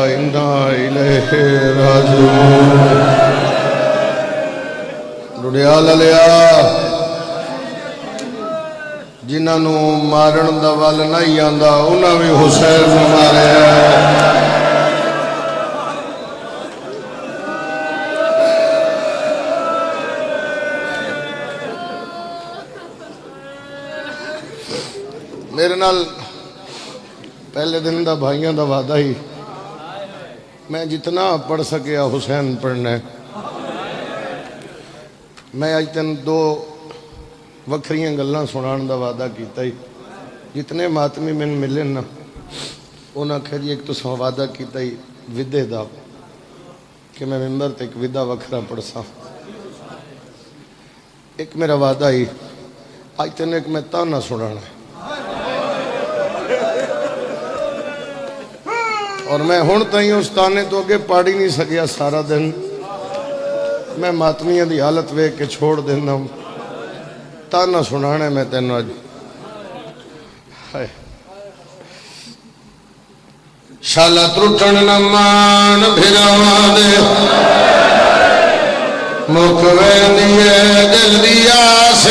इन्ना इलैहि राजिऊन। रुड़ियाल लिया जिन्होंने मारन दा वल नहीं आंदा उन्हें भी हुसैन नूं मारिया। मेरे नाल पहले दिन का भाइयों का वादा ही मैं जितना पढ़ सकिया हुसैन पढ़ना है। मैं अज तेन दो वखरिया गल्लां सुनाने का वादा किया ही। जितने मातमी मैंने मिले ना उन्हें आख्या जी एक तुसां वादा किया ही विदे का कि मैं मिंबर ते एक विदा वखरा पढ़सा। एक मेरा वादा ही अज तेन एक मैं ताना सुनाना और मैं हुण ताईं उस ताने तो अगे पढ़ ही नहीं सकिया सारा दिन। मैं मातमिया की हालत वेख के छोड़ देना ताना सुनाना मैं तेन अज। शाला त्रुटन न मान भिरावां दे मुख वेंदिए दिल दी आस।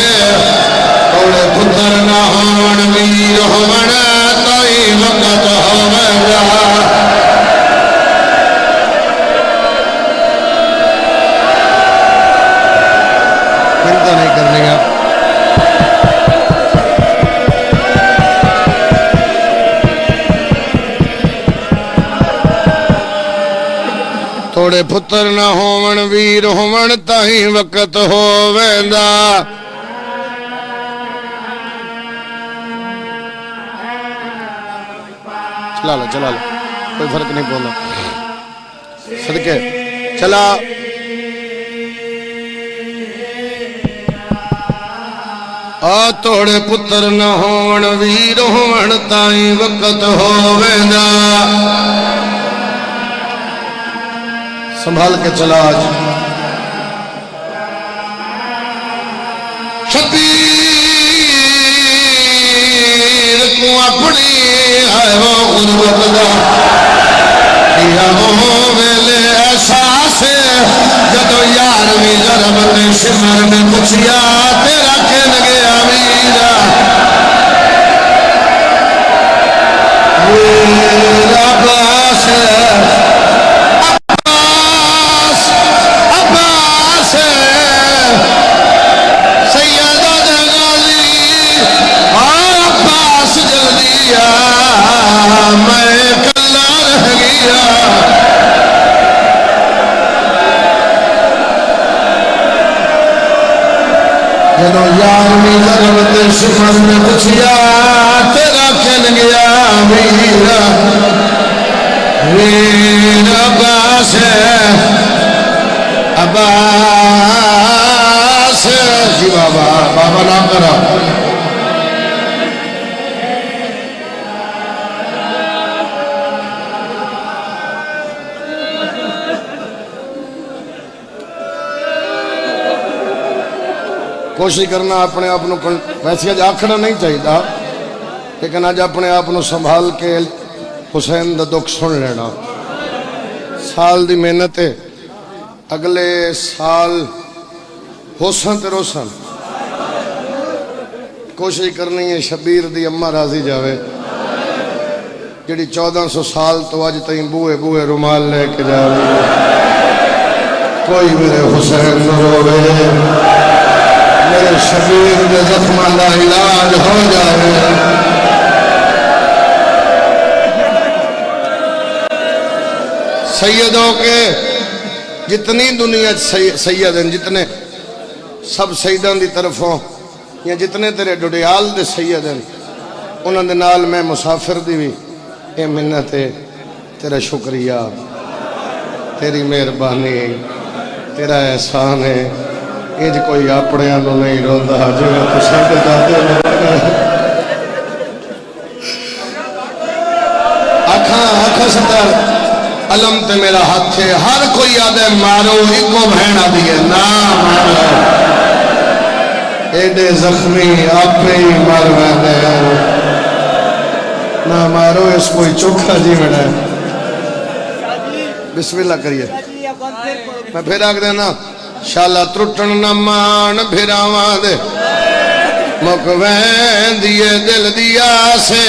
कोले पुत्र न होण वीर होवण ताई वक़्त होवेगा। चिंता नहीं करनी है। थोड़े पुत्र न होवन वीर होवन ताही वक़्त होवेंदा। चला लो कोई फर्क नहीं पड़ता सदके चला। आ तोड़े पुत्र न होवन वीर होवन ताई वक़्त होवेंदा। संभाल के चला आज। शबीर को अपनी है वो गुरबत दा किया वो वेले एहसास। जदों यार भी जरब ने सिमर ने पुछिया तेरा कहन गया वीरा मेरा अब्बास अब्बास अब्बास सैयदा गाजी अब्बास जल्दी आ मैं कल्ला रह गया। जदों यार भी जरब सिमर ने पुछिया तेरा कहन गया वीरा वीर अब्बास अब्बास। जी बाबा बाबा नाम करो। कोशिश करना अपने आप को वैसे अज आखना नहीं चाहिए लेकिन अज अपने आप को संभाल के हुसैन का दुख सुन लेना। साल की मेहनत है अगले साल होसन ते रोसन कोशिश करनी है शबीर दी अम्मा राजी जावे जी 1400 साल तो अज तई बूहे बूहे रुमाल लेके जावे। कोई मेरे हुसैन न रोवे मेरे शबीर के जख्मां का इलाज हो जाए। सैयदों के जितनी दुनिया सैयद हैं जितने सब सैयदां की तरफों या जितने तेरे डुडियाल दे सैयद हैं उन्होंने नाल मैं मुसाफिर दी भी ये मिन्नत है। तेरा शुक्रिया तेरी मेहरबानी तेरा एहसान है। इंज कोई अपने नहीं रोंदा जिवें तू साडे दादे आखा आखा सदा अलम ते मेरा हाथ है। हर कोई आदे मारो इको बहन आदि है ना मारो एडे जख्मी आपे ही मर गए ना मारो इस कोई चोखा जीवन है। बिस्मिल्लाह करिए मैं फिर आख देना शाला त्रुटन न मान फिरावा दे मुक वैंदिए दिल दिया से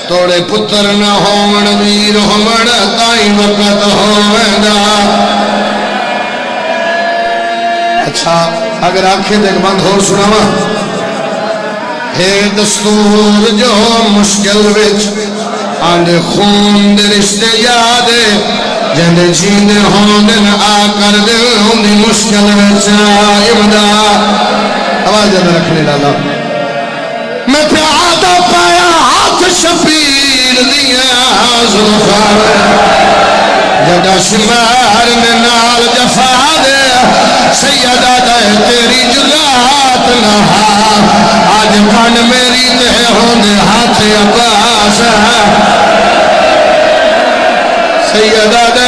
तोड़े पुत्र न होवन वीर होवन ताई वक्त होवेंदा। अच्छा अगर आंखें देख बंद हो सुनावा हे दस्तूर जो मुश्किल विच आंदे खून दे रिश्ते याद जिंदे जींदे होंदे न आ कर दे उन्दी मुश्किल विच इमदाद। आवाज ज्यादा रखने डाला मैं प्यादा पाया हाथ शबीर दिया जुल्फां जदा शिमार ने नाल जफा दे सैयदा दे तेरी जुलात नहा आज कन मेरी ते होंदे हाथ अब्बास सैयदा दे